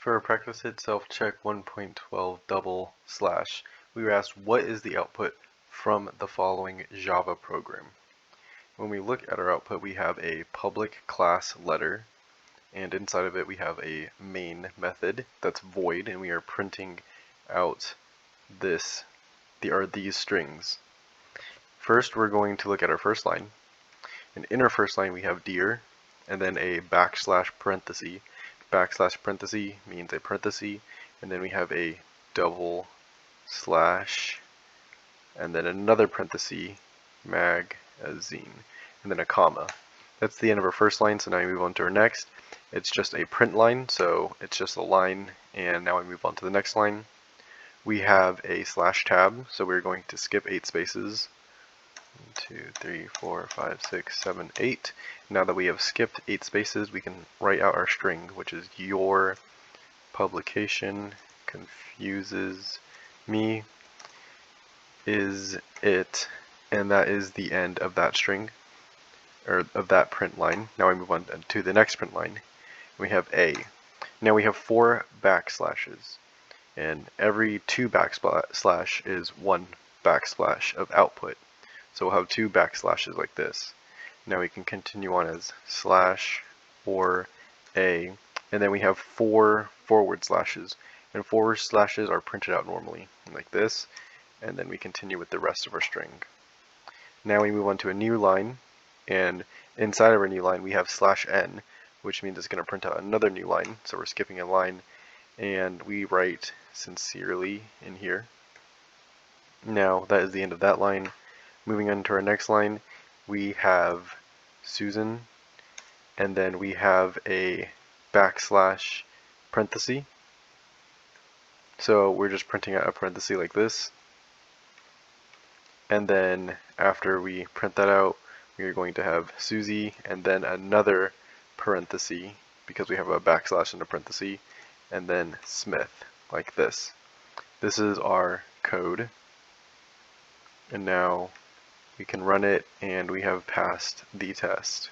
For our practice hit self-check 1.12 double slash, we were asked what is the output from the following Java program. When we look at our output, we have a public class letter, and inside of it we have a main method that's void, and we are printing out these strings. First, we're going to look at our first line, and in our first line we have dear, and then a backslash parenthesis. Backslash parenthesis means a parenthesis, and then we have a double slash, and then another parenthesis, magazine, and then a comma. That's the end of our first line, so now we move on to our next. It's just a print line, so it's just a line, and now we move on to the next line. We have a slash tab, so we're going to skip 8 spaces. 1, 2, 3, 4, 5, 6, 7, 8. Now that we have skipped 8 spaces, we can write out our string, which is your publication confuses me, is it, and that is the end of that string, or of that print line. Now we move on to the next print line. We have a. Now we have 4 backslashes, and every 2 backslash is 1 backslash of output. So we'll have 2 backslashes like this. Now we can continue on as slash or a, and then we have 4 forward slashes, and forward slashes are printed out normally like this, and then we continue with the rest of our string. Now we move on to a new line, and inside of our new line we have slash n, which means it's going to print out another new line, so we're skipping a line, and we write sincerely in here. Now that is the end of that line. Moving on to our next line, we have Susan, and then we have a backslash parenthesis. So we're just printing out a parenthesis like this. And then after we print that out, we are going to have Suzy, and then another parenthesis, because we have a backslash and a parenthesis, and then Smith, like this. This is our code. And now we can run it, and we have passed the test.